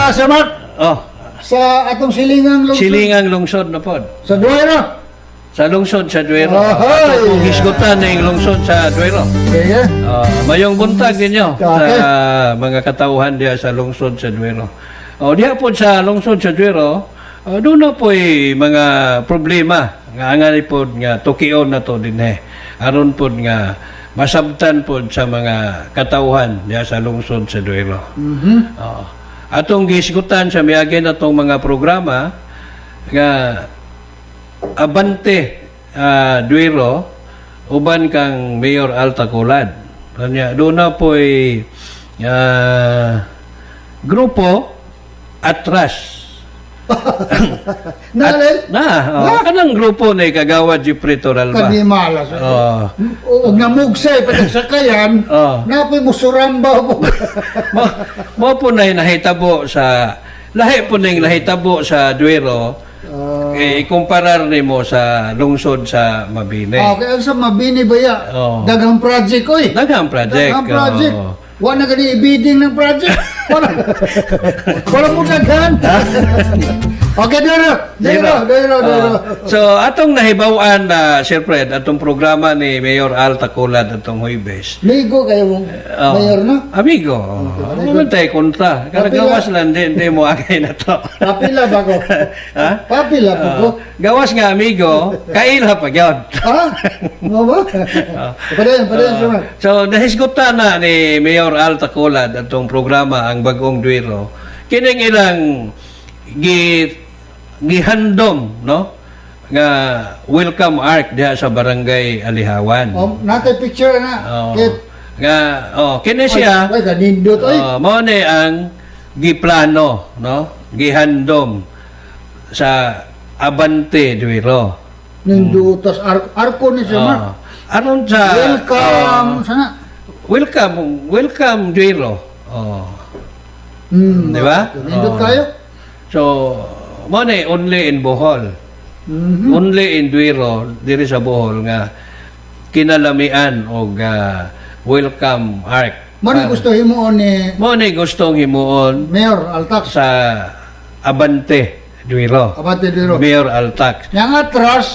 Sir Mark, Oh, sa atong silingang lungsod. silingang lungsod na pod. Sa Duero. Sa lungsod sa Duero. Ahoy! Ato pong hisgutan ng lungsod sa Duero. Sige. Mayong buntag ninyo Okay. sa mga katauhan diya sa lungsod sa Duero. Diya po sa lungsod sa Duero, doon na po mga problema nga angay po nga tukion na to din aron po nga masabtan po sa mga katauhan diya sa lungsod sa Duero. Atong gisgutan sa miagi na tong mga programa nga Abante Duero uban kang Mayor Alta Colad. Kanya doon na po grupo Atras. Nalil? Kanang grupo na kagawad Jeffrey Toralba. Kanimala. Huwag na mugsay, patagsakayan. Napoy mo suramba po. Mo po na nahitabo sa lahi po na nahitabo sa Duero. Ikumparar ni mo sa lungsod sa Mabini. Okay, sa Mabini ba ya? Daghang project ko eh. Daghang project. Daghang project. Wala na gani i-bidding ng project. Wala mo daghan. Okay, Duero. So, atong nahibawan na, Sir Fred, atong programa ni Mayor Alta Colad atong Huibes. Migo kayo mong mayor na? Amigo. Ano tayo kontra? Karagawas lang din, hindi mo agay na to. Papila ba ko? Ha? Papila ba ko? Gawas nga, amigo, kaila pa yun. Ha? Mo ba? Padayon, Sir Mark. So, nahisgutan na ni Mayor Alta Colad atong programa ang Bagong Duero. Kining ilang gihandom, no? Nga welcome arc diha sa barangay Alihawan. Natay picture na. Kini siya. Ay, ganindot oy. Mao ni ang giplano, no? Gihandom sa Abante Duero. Nindutas arko ni Sir Mark. Aron sa Welcome sana. Welcome Duero. Di ba? Nindot kayo? So, mo ni only in Bohol. Only in Duero, diri sa Bohol nga kinalamian og welcome arc. Mo ni gusto himuon ni Mo ni gustong himuon Mayor Altax sa Abante Duero. Abante Duero. Mayor Altax. Yang atras.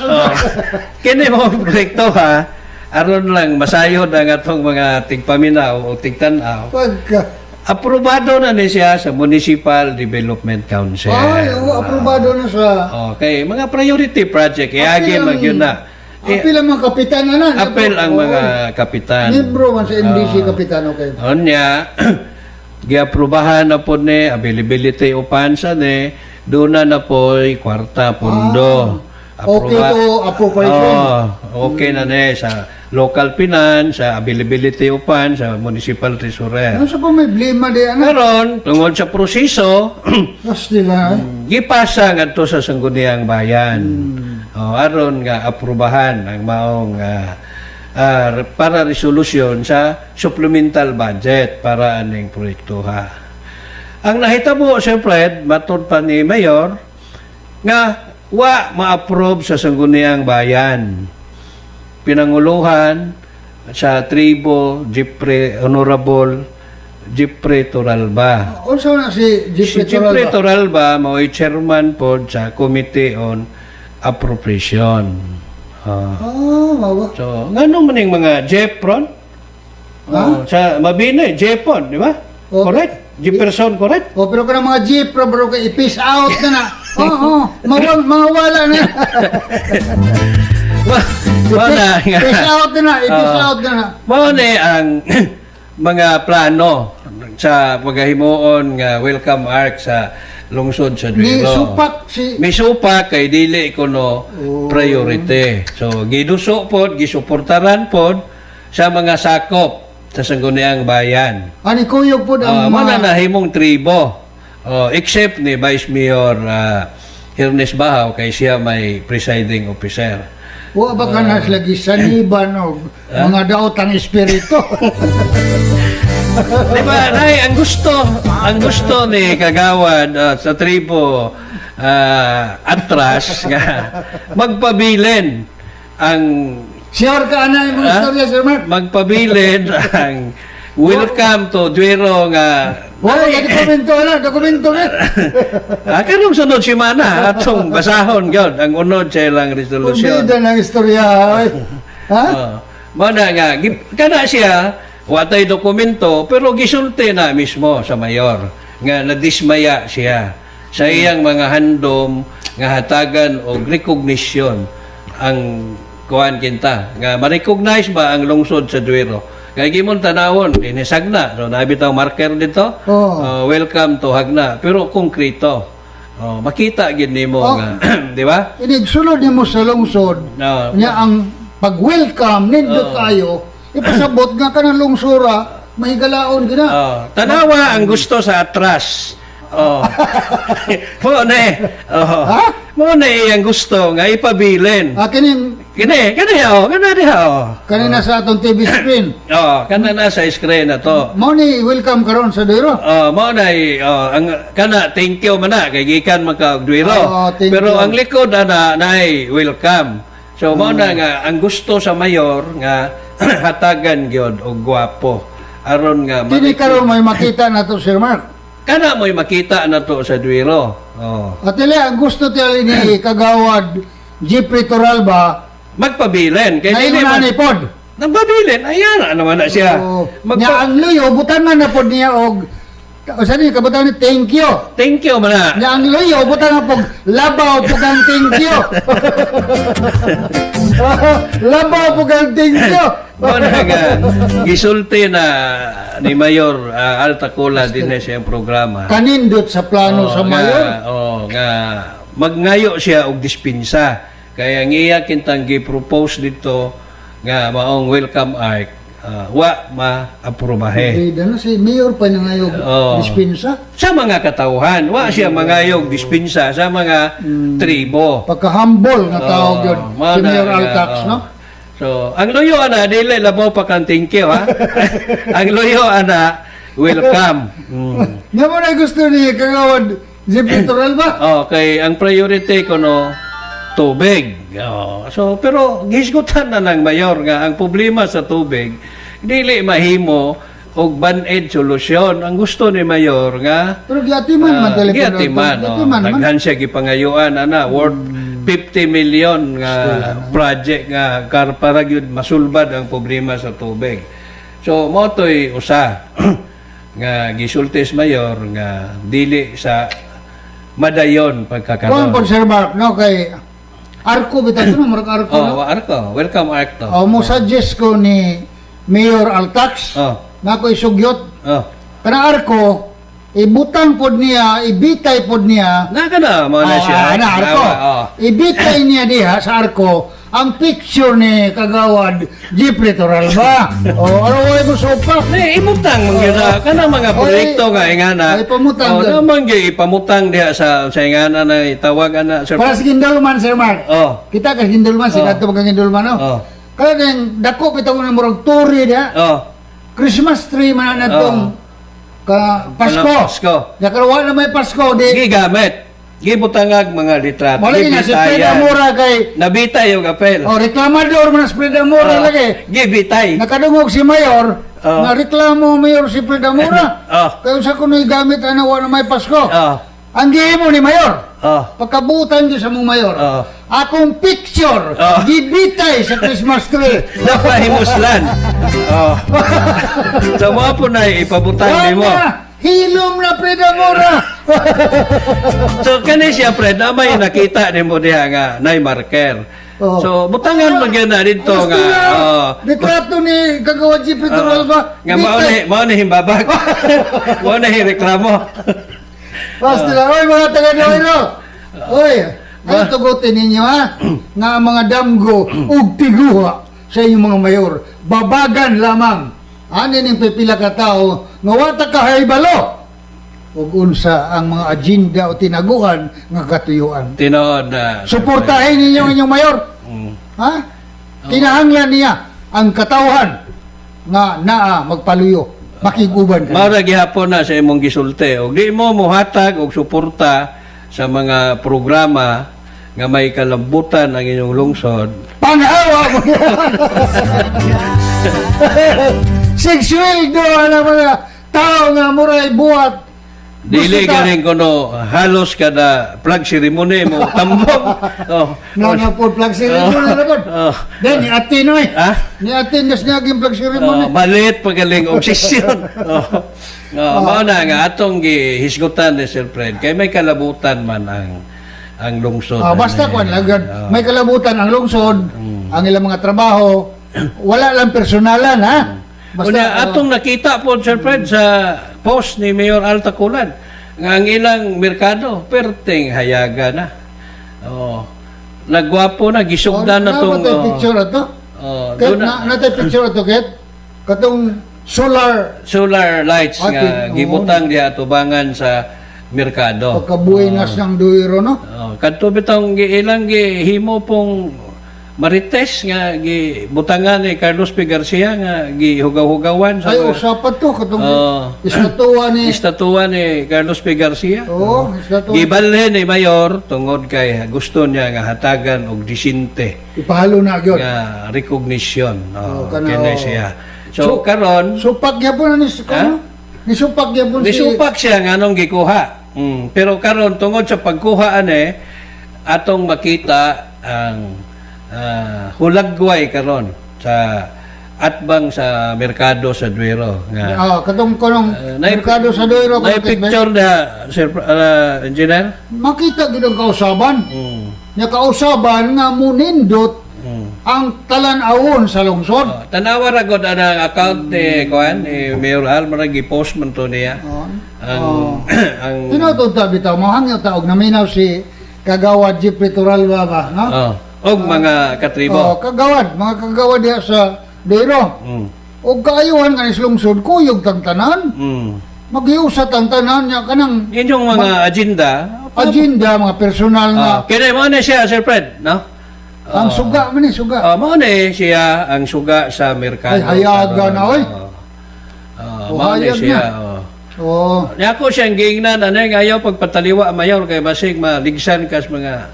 Kini mo proyekto ha. Aron lang masayod ang atong mga tigpaminaw o tigtanaw. Pagka Aprobado na ni siya sa Municipal Development Council. ay, aprobado na sa Okay, mga priority project, iagi mag yun na. apil ang mga kapitan na. Apel ang mga kapitan. Libro man sa NDC kapitan, okay. Onya, giaprobahan na po ni, availability upan sa ni, doon na po kwarta, pundo. Okay to appropriation. Okay na ni sa local finance, sa availability upan, sa municipal treasurer. Ano sa po may blima di ano? Karon tungod sa proseso, Mas nila. gipasa ngadto sa sangguniang bayan. Aron nga aprubahan ang maong para resolusyon sa supplemental budget para aning proyekto ha. Ang nahitabo siyempre matud pa ni Mayor nga wa ma-approve sa sangguniang bayan. Pinanguluhan sa tribo Honorable Jeffrey Toralba. Also na si Si Jeffrey Toralba mao'y chairman po sa Committee on Appropriation. mawa. So, ngano man yung mga Jeffron? Sa Mabini, Jeffon, di ba? Correct? Jefferson, correct? Pero kanang mga jeep, bro, kay i-peace out na na. Mawala na. I-peace out na. I-peace out na. Mao ni ang mga plano sa paghimuon nga welcome arc sa lungsod sa Ni Duero. supak si May supak kay dili kuno priority. So giduso pod, gisuportaran pod sa mga sakop sa sangguniang bayan. ani kuyo po ang Mana nahimong tribo. Except ni Vice Mayor Ernest Bahaw kay siya may presiding officer. wa ba ka na lagi saniban o mga daotang espiritu. Diba, nay, ang gusto ni Kagawad sa tribo Atras nga magpabilin ang Sure ka na yung istorya, Sir Mark? magpabilin ang welcome to Duero nga Wala ka dokumento na. karong sunod semana atong basahon gyud ang unod sa ilang resolution. Kumbida ng istorya. Ay. Ha? Mao na nga kana siya watay dokumento pero gisulti na mismo sa mayor nga nadismaya siya sa iyang mga handom nga hatagan og recognition ang kuan kinta nga ma-recognize ba ang lungsod sa Duero. Kaya gimon tanawon, inisagna. So, nabitaw marker dito. Welcome to Hagna. Pero konkreto. Makita gid nimo nga, di ba? Inigsulod ni mo sa lungsod. Nya ang pag-welcome nindot kayo, ipasabot nga ka ng lungsura, mahigalaon gina. Tanawa ang gusto sa atras. Mo na eh. Mo na ang gusto nga ipabilin. Kani Kanina sa atong TV screen. Kana na sa screen na to. Mo ni welcome karon sa Duero. Mao na ang kana thank you man na kay gikan man ka og Duero. Pero You. ang likod ana nay welcome. So mao na nga ang gusto sa mayor nga hatagan gyud og gwapo aron nga Kini karon may makita na to Sir Mark. kana mo'y makita na to sa Duero. At ang gusto tili ni kagawad Jeffrey Toralba Magpabilin kay na dili man pod. nagpabilin ayan naman na siya. Nya ang luyo butangan na pod niya og usa ni kabutan ni thank you. Thank you man na. Nya ang luyo butangan pog labaw pog ang thank you. Labaw pog ang thank you. Mao na nga gisulti na ni Mayor Altacola din na siyang programa. Kanindot sa plano sa mayor. Nga magngayo siya og dispensa. Kaya ngiya kintang gi-propose dito nga maong welcome arc wa ma-aprobahe. Ano si mayor pa nangayog dispensa? Sa mga katauhan, wa siya mangayog dispensa sa mga tribo. Pagka-humble nga tawag yun. Si Mayor Altax, no? So, ang luyo ana dili labaw pa kan thank you ha. Ang luyo ana welcome. Nga mo na gusto ni kagawad Jeffrey Toralba? Okay, ang priority ko no tubig. So pero gisgutan na ng mayor nga ang problema sa tubig dili mahimo og band-aid solusyon. Ang gusto ni mayor nga Pero giatiman man telepono. giatiman. Daghan siya gipangayuan ana worth 50 million nga project nga para gyud masulbad ang problema sa tubig. So mo toy usa nga gisultis mayor nga dili sa madayon Kuan pagkakaroon. po Sir Mark, no, kay Arco, bitaw no, Mark Arco, no? Arco. Welcome, Arco. Mo suggest ko ni Mayor Altax, na ko isugyot. Kanang Arco, ibutang pod niya, ibitay pod niya. Naka na, mo na siya. Arco. Ibitay niya diha sa Arco, ang picture ni kagawad Jeffrey Toralba. Ano mo sopa? Imutang mong yun kanang mga proyekto nga ingana. Ipamutang. Naman yung ipamutang diha sa ingana na itawag ana. Sir. Para sa Gindulman, Sir Mark. Kita ka Gindulman, sinato ka Gindulman, no? Kaya yung dako, bitaw na murag turi diha. Christmas tree man na itong Pasko. Nakarawa na may Pasko. Gigamit. Gibutangag mga litrato. Malagi nga, si Fred Amora kay... Nabitay yung apel. Reklamador man si Fred Amora lagi. Gibitay. Nakadungog si Mayor, na reklamo Mayor si Fred Amora. Kaya sa kuno'y gamit na may Pasko. Ang gihimo ni Mayor. Pagkabutan di sa mong Mayor. Akong picture, gibitay sa Christmas tree. Napahimuslan. So mo po na ipabutang ni mo. Hilom na Fred Amora. So kani siya Fred, may nakita ni mo diha nga nay marker. So butangan mo gyud na dito nga. Retrato ni kagawad si Toralba. Nga mao ni himbabag. Mao na reklamo. Basta lang, oy mga taga-Duero. Oy, ay tugutin ninyo ha. Nga mga damgo ug tiguha sa inyong mga mayor. Babagan lamang. Ano ning pipila ka tao nga wata ka haybalo. Ug unsa ang mga agenda o tinaguhan nga katuyuan. Tinuod na. Suportahin ninyo ang inyong mayor. Ha? Kinahanglan niya ang katawhan nga naa magpaluyo. Makiguban ka. Mara gihapon na sa imong gisulti. Og di mo muhatag og suporta sa mga programa nga may kalambutan ang inyong lungsod. Panghawa mo. Sexual do ana mga tao nga muray buhat. Dili galing kono halos kada flag ceremony mo tambong. Oh. Na po flag ceremony na po. Oh. Then ni Atin oy. Ah? Ni Atin nas niya yung flag Oh, ceremony. malit pagaling obsession. Oh. Oh, mao na nga atong gihisgutan ni Sir Fred kay may kalabutan man ang lungsod. Basta kwan lagad. Oh. May kalabutan ang lungsod, ang ilang mga trabaho, wala lang personalan ha. Una, atong nakita po, Sir Fred, sa post ni Mayor Altaculan, nga ang ilang merkado, perting hayaga na. Oh. Nagwapo na, gisugdan na itong... Natay picture ato. Ket natay picture ato ket. Katong solar lights nga oo. gibutang diha tubangan sa merkado. pagkabuhinas ng duiro no. Kadto bitong ilang gihimo pong Marites nga gibutangan ni Carlos P. Garcia nga gihugaw-hugawan sa Ay usapat to katong istatua ni Carlos P. Garcia. Oo, istatua. Gibalhin ni Mayor tungod kay gusto niya nga hatagan og disinte Ipahalo na gyud. nga recognition. kana, Kini siya. So karon Supak gyapon ni ni supak gyapon si nisupak siya nga anong gikuha. Pero karon tungod sa pagkuha ani atong makita ang hulagway karon sa atbang sa merkado sa Duero nga katong konong merkado sa duiro may picture na Sir Engineer. Makita gyud ang kausaban. Nya kausaban nga munindot ang talan-awon sa lungsod. Tanawa ra gud ang account ni ni Mayor Al marag gi-post man to niya. Ang Tinutunta bitaw mahangyo taog naminaw si Kagawad Jeffrey Turalba ba, no? og mga katribo. Kagawad, mga kagawad diha sa Duero. Og kaayuhan kanis lungsod kuyog tang tanan. Maghiusat ang tanan nya kanang Inyong mga agenda, mga personal nga kaya mo na siya, Sir Fred, no? ang suga man ni suga. Mao na siya ang suga sa merkado. Ay, hayaga na, oy. Mao na Hayag siya. Niya ko siyang giingnan, ayaw pagpataliwa mayor kay basig maligsan kas mga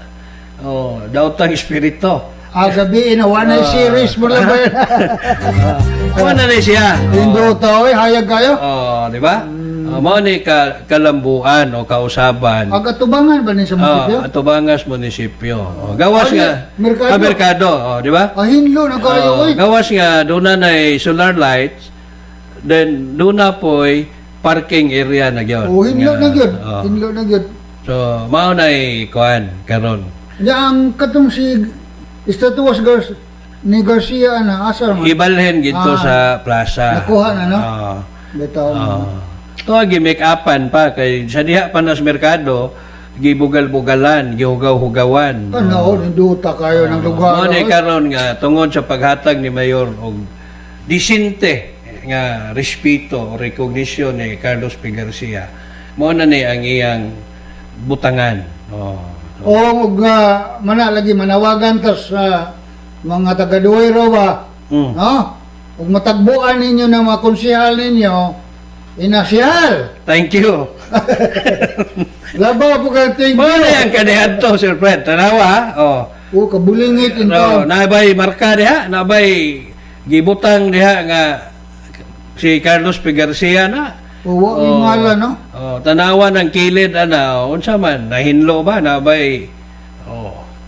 daotang espiritu. Gabi inawa na series mo lang ba yan? Wala na siya. Induta, oy, hayag kayo. Di ba? Mao ni kalambuan o kausaban. Agatubangan ba ni sa munisipyo? Atubangas munisipyo. Gawas nga merkado. merkado, di ba? Hinlo na kayo, oy. Gawas nga doon na solar lights, then doon na po'y parking area na gyud. Hinlo na gyud. Hinlo na gyud. So, mao na kuan karon. Ya ang katong si Estatuas ni Garcia na asar man. Ibalhin gito sa plaza. Nakuha na, no? Bitaw. Ito gi-make upan pa kay sa diha pa nas merkado gibugal-bugalan, gihugaw-hugawan. Ano, induta kayo ng lugar. Mao ni karon nga tungod sa paghatag ni Mayor og disinte nga respeto o recognition ni Carlos P. Garcia. Mao na ni ang iyang butangan. O manalagi manawagan tas mga taga-Duero ba? No? Ug matagbuan ninyo ng mga konsehal ninyo, inasyal. Thank you. Labaw po kayo thank Mao you. na ang kanihan to, Sir Fred. Tanawa, Kabulingit into. nabay marka diha, nabay gibutang diha nga si Carlos P. Garcia na. Ingala, no? Tanawa ng kilid unsa man nahinlo ba nabay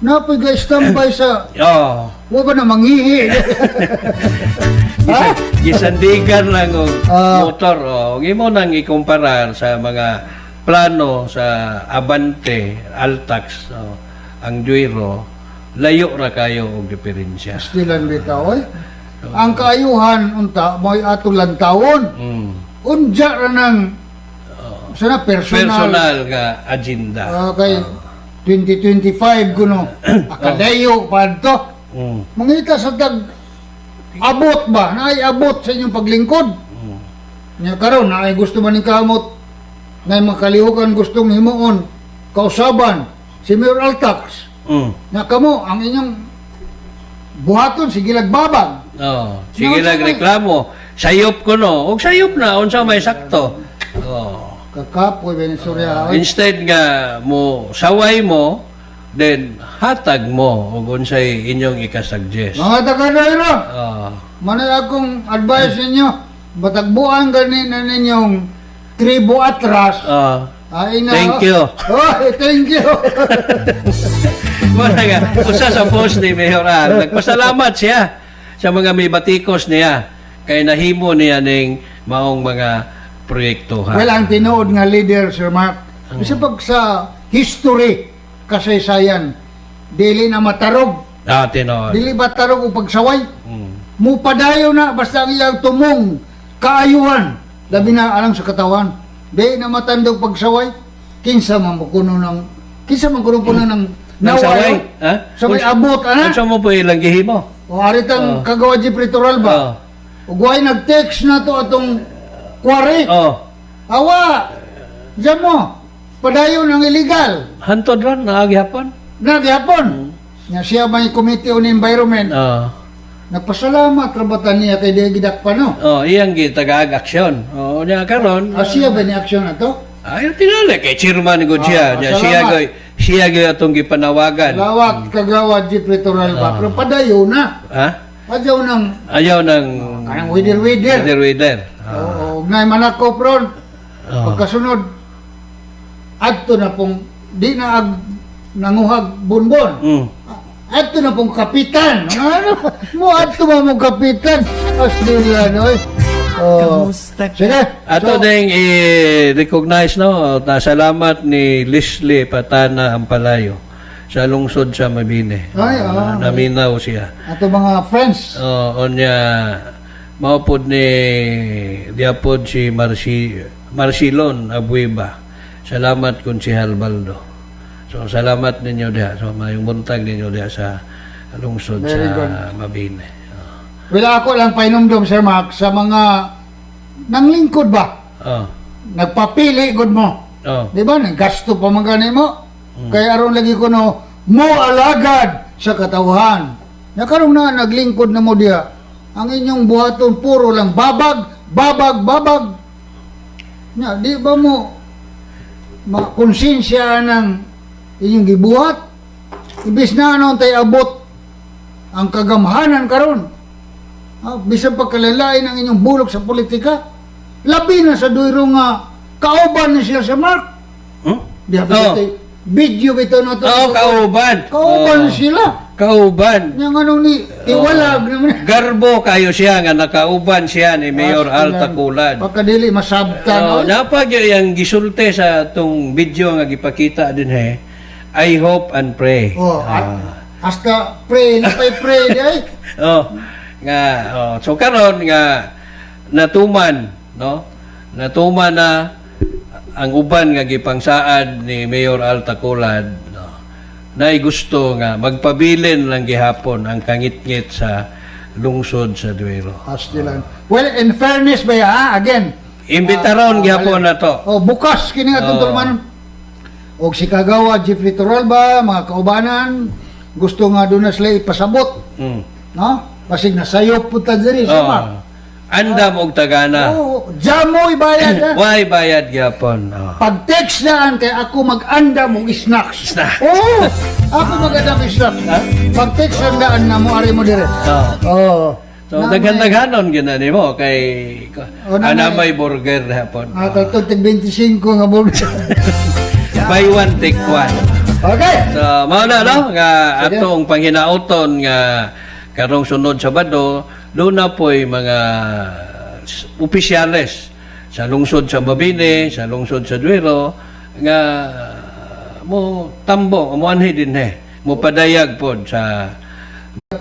Napoy ga standby sa wa ba na manghihi. gisandigan lang og motor gimo nang ikumparar sa mga plano sa Abante, Altax, ang Duero, layo ra kayo og diferensya. Stilan bitaw, oy. Ang kaayuhan unta mo'y atulang taon. Unja ra ng sana personal nga agenda. Kay 2025 kuno akadayo padto. Mangita sa abot ba? Naay abot sa inyong paglingkod. Nya karon naay gusto man ni kamot na makalihukan gustong himuon kausaban si Mayor Altax. Nya kamo ang inyong buhaton sige lagbabag. Sige lang reklamo. Sayop ko no. Og sayop na unsa may sakto. Kakapoy Venezuela. Instead nga mo saway mo, then hatag mo og unsay inyong ikasuggest. Mga taga-Duero, manay akong advice ninyo, Matagbuan ganin na ninyong tribo atras. Ay na. Thank you. Oh, thank you. Wala nga, usa sa post ni Mayor Al, nagpasalamat siya sa mga may batikos niya kay nahimo niya ning maong mga proyekto. Well, ang tinuod nga leader, Sir Mark, kasi pag sa history, kasaysayan, dili na matarog, Tinood. dili matarog o pagsaway, mupadayo na, basta ang iyang tumong kaayuhan, labi na alang sa katawan, di na matandog pagsaway, kinsa man kuno ng Nang saway? Ha? Saway abot, ana? Kung mo po ilang gihimo? O aritang kagawa di pritoral ba? O guay nag-text na to atong kware. Awa, diyan mo, padayon ang illegal. Hantod ron, naaghapon? Nagyapon. Nga siya may Committee on Environment. Nagpasalamat rabatan niya kay Degidak pa no. Iyang taga-aksyon. Niya karon. Siya ba ni aksyon na to? Ayaw tinali kay chairman ko siya. Siya goy atong gipanawagan. Lawak kagawa di pritoral ba? Pero padayo na. Ha? Ayaw nang kanang wider-wider. Wider. Oo, ngay manako pron. Pagkasunod adto na pong di na nanguhag bunbon. Adto na pong kapitan. Ano? Mo adto ba mong kapitan? Australian, oy. Sige. Ato ding i-recognize no, salamat ni Leslie Patana Ampalayo sa lungsod sa Mabini. Naminaw siya. Ato mga friends. Onya maupod ni diapod si Marcilon Abueva. Salamat kun si Halbaldo. So salamat ninyo diha. So mayong buntag ninyo diha sa lungsod Very sa good. Mabini. Wala ako lang painumdum, Sir Mark, sa mga nanglingkod ba? Nagpapili, good mo. Di ba? Naggasto pa man gani mo. Kaya aron lagi ko no, mo alagad sa katawhan. Nakaroon na naglingkod na mo diya. Ang inyong buhaton puro lang babag. Di ba mo makonsensya ng inyong gibuhat? Ibis na anong tayo abot ang kagamhanan karon. Bisan pagkalalain ang inyong bulok sa politika, labi na sa duyro nga kauban na sila sa Mark. Di ba video ito na ito? Kauban. Kauban sila. Kauban. Yang anong ni iwalag naman. Garbo kayo siya nga nakauban siya ni Mayor Al Taculan. Pagkadili masabtan. Napag yung gisulte sa tong video nga gipakita din I hope and pray. Hasta pray, pray ay. So karon nga natuman na ang uban nga gipangsaad ni Mayor Al Taculan na gusto nga magpabilin lang gihapon ang kangit-ngit sa lungsod sa Duero. Well, in fairness ba again, imbitaron gihapon na to. Bukas kini atong tulmanon. Og si Kagawa Jeffrey Toralba, mga kaubanan, gusto nga doon na sila ipasabot. No? Basig nasayop po ta diri sa Andam og tagana. Jamoy bayad. Why bayad gyapon? Pag-text daan kay ako mag-andam og snacks. Ako mag-andam og snacks. Pag-text daan na mo ari mo dire. So daghan-daghanon ginani mo kay may burger hapon. Tatog 25 nga burger. Buy one take one. Okay. So mao na no nga atong panghinauton nga karong sunod Sabado, doon na po'y mga opisyales sa lungsod sa Mabini, sa lungsod sa Duero, nga mo tambo, mo anhi din mo padayag po sa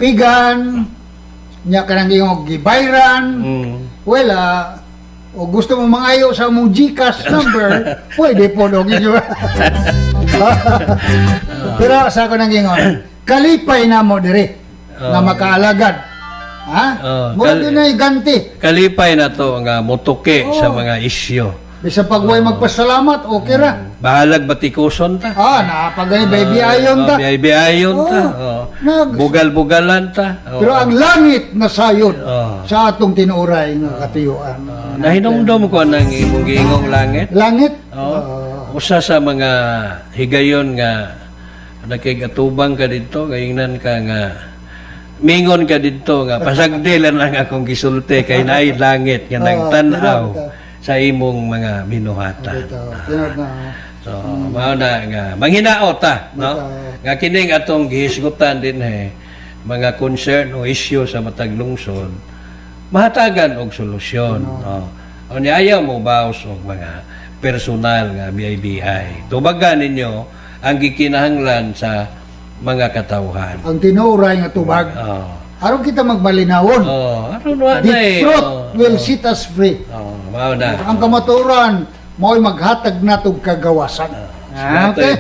pigan, nya kanang iyong gibayran, o gusto mo mangayo sa mong GCash number, pwede po dong inyo. Pero sa ako nang ingon, kalipay na mo diri. Na makaalagad. Mula din na ganti. Kalipay na to nga mutuki sa mga isyo. Bisa pagway magpasalamat, okay ra. Bahalag batikuson ta. Napagay baby ayon ta. Baby ayon ta. Bugal-bugalan ta. Pero ang langit na sayod sa atong tinuray nga katuyuan. Nahinumdum ko nang imong giingong langit. Langit? Usa sa mga higayon nga nakigatubang ka dito, kaingnan ka nga mingon ka dito nga pasagdilan lang akong gisulti kay naay langit nga nagtan-aw sa imong mga binuhatan. Ito, tinod na. So, mao na nga manghinaot ta, no? Nga kining atong gihisgutan din mga concern o issue sa matag lungsod, mahatagan og solusyon, no? O ni ayaw mo baos og mga personal nga BIBI. Tubagan ninyo ang gikinahanglan sa mga katawhan. Ang tinuray nga tubag. Aron kita magmalinawon. Aron wa na The truth will set us free. Mao na. Ang kamaturan mo'y maghatag natog kagawasan. Okay.